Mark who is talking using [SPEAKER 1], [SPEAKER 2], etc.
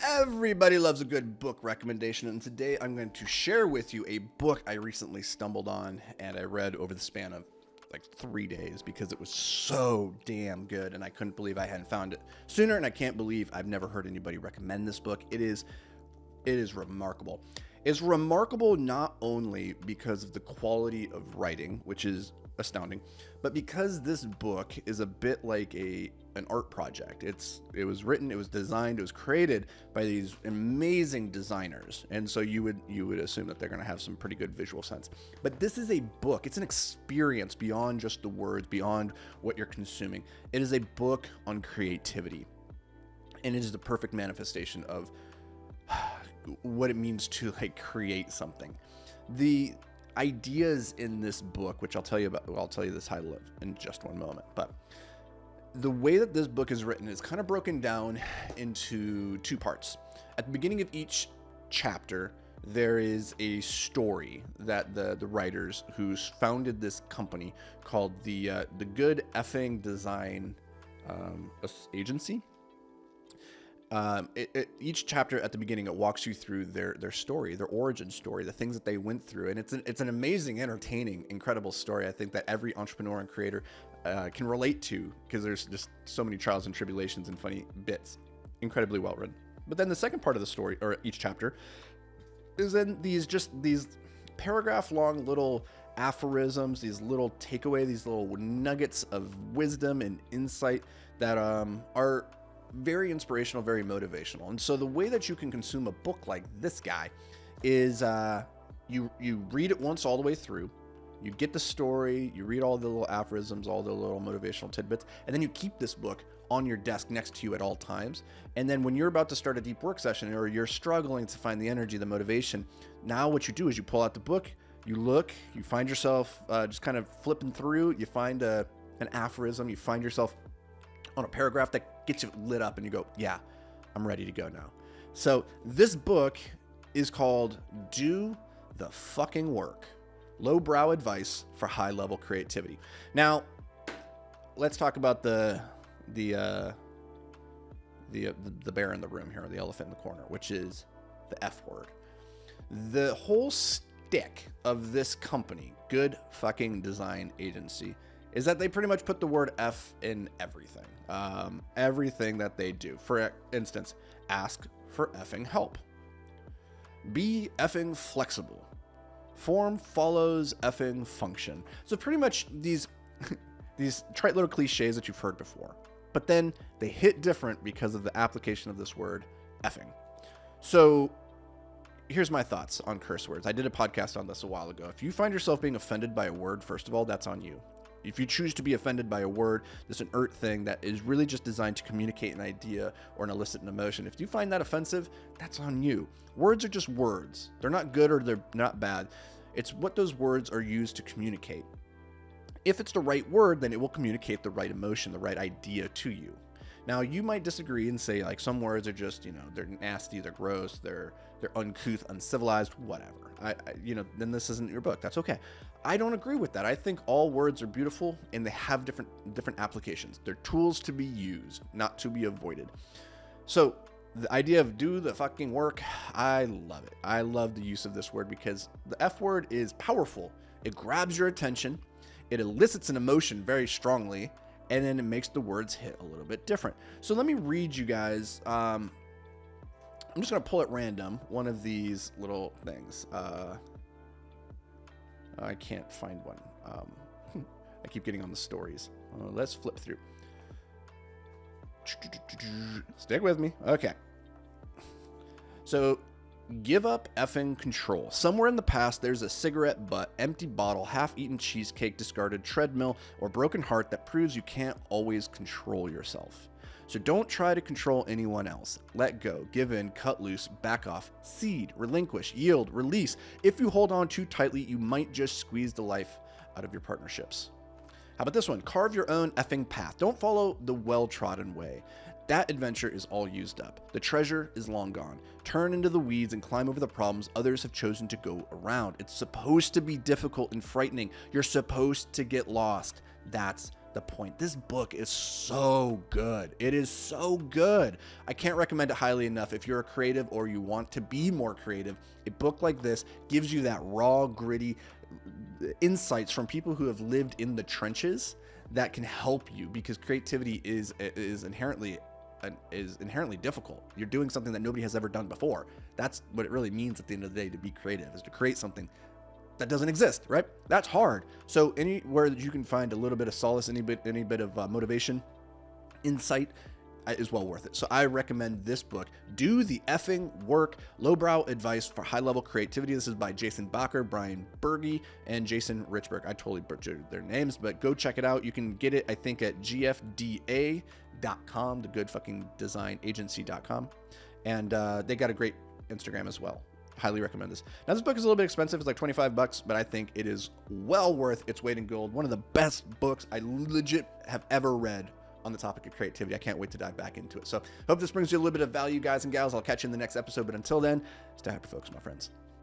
[SPEAKER 1] Everybody loves a good book recommendation, and today I'm going to share with you a book I recently stumbled on and I read over the span of like 3 days because it was so damn good and I couldn't believe I hadn't found it sooner, and I can't believe I've never heard anybody recommend this book. It is remarkable. It's remarkable not only because of the quality of writing, which is astounding, but because this book is a bit like an art project. It was written, it was designed, it was created by these amazing designers, and so you would assume that they're going to have some pretty good visual sense. But this is a book. It's an experience beyond just the words, beyond what you're consuming. It is a book on creativity, and it is the perfect manifestation of what it means to like create something. The ideas in this book, which I'll tell you the title of in just one moment, but the way that this book is written is kind of broken down into two parts. At the beginning of each chapter, there is a story that the writers who founded this company called the Good Effing Design Agency. Each chapter at the beginning, it walks you through their story, their origin story, the things that they went through. And it's an amazing, entertaining, incredible story. I think that every entrepreneur and creator can relate to, because there's just so many trials and tribulations and funny bits. Incredibly well written. But then the second part of the story, or each chapter, is in these paragraph long little aphorisms, these little takeaway, these little nuggets of wisdom and insight that are very inspirational, very motivational. And so the way that you can consume a book like this guy is you read it once all the way through, you get the story, you read all the little aphorisms, all the little motivational tidbits, and then you keep this book on your desk next to you at all times. And then when you're about to start a deep work session, or you're struggling to find the energy, the motivation, now what you do is you pull out the book, you look, you find yourself just kind of flipping through, you find an aphorism, you find yourself on a paragraph that gets you lit up, and you go, yeah, I'm ready to go now. So this book is called Do the Fucking Work: Lowbrow Advice for High-Level Creativity. Now, let's talk about the bear in the room here, or the elephant in the corner, which is the F word. The whole stick of this company, Good Fucking Design Agency, is that they pretty much put the word F in everything. Everything that they do. For instance, ask for effing help. Be effing flexible. Form follows effing function. So pretty much these trite little cliches that you've heard before. But then they hit different because of the application of this word effing. So here's my thoughts on curse words. I did a podcast on this a while ago. If you find yourself being offended by a word, first of all, that's on you. If you choose to be offended by a word, this inert thing that is really just designed to communicate an idea or an elicit an emotion, if you find that offensive, that's on you. Words are just words. They're not good or they're not bad. It's what those words are used to communicate. If it's the right word, then it will communicate the right emotion, the right idea to you. Now, you might disagree and say, like, some words are just, they're nasty, they're gross, they're uncouth, uncivilized, whatever. Then this isn't your book. That's okay. I don't agree with that. I think all words are beautiful and they have different applications. They're tools to be used, not to be avoided. So the idea of do the fucking work, I love it. I love the use of this word because the F word is powerful. It grabs your attention. It elicits an emotion very strongly, and then it makes the words hit a little bit different. So let me read you guys. I'm just going to pull at random one of these little things. I can't find one. I keep getting on the stories. Let's flip through. Stick with me. Okay. So, give up effing control. Somewhere in the past, there's a cigarette butt, empty bottle, half-eaten cheesecake, discarded treadmill, or broken heart that proves you can't always control yourself. So don't try to control anyone else. Let go, give in, cut loose, back off, cede, relinquish, yield, release. If you hold on too tightly, you might just squeeze the life out of your partnerships. How about this one? Carve your own effing path. Don't follow the well-trodden way. That adventure is all used up. The treasure is long gone. Turn into the weeds and climb over the problems others have chosen to go around. It's supposed to be difficult and frightening. You're supposed to get lost. That's the point. This book is so good. It is so good. I can't recommend it highly enough. If you're a creative or you want to be more creative, a book like this gives you that raw, gritty insights from people who have lived in the trenches that can help you, because creativity is inherently difficult. You're doing something that nobody has ever done before. That's what it really means at the end of the day, to be creative, is to create something that doesn't exist, right? That's hard. So anywhere that you can find a little bit of solace, any bit of motivation, insight, is well worth it. So I recommend this book, Do the Effing Work, Lowbrow Advice for High-Level Creativity. This is by Jason Bacher, Brian Berge, and Jason Richberg. I totally butchered their names, but go check it out. You can get it, I think, at gfda.com, the good fucking design agency.com. And they got a great Instagram as well. Highly recommend this. Now, this book is a little bit expensive. It's like $25, but I think it is well worth its weight in gold. One of the best books I legit have ever read on the topic of creativity. I can't wait to dive back into it. So hope this brings you a little bit of value, guys and gals. I'll catch you in the next episode. But until then, stay hyper-focused, my friends.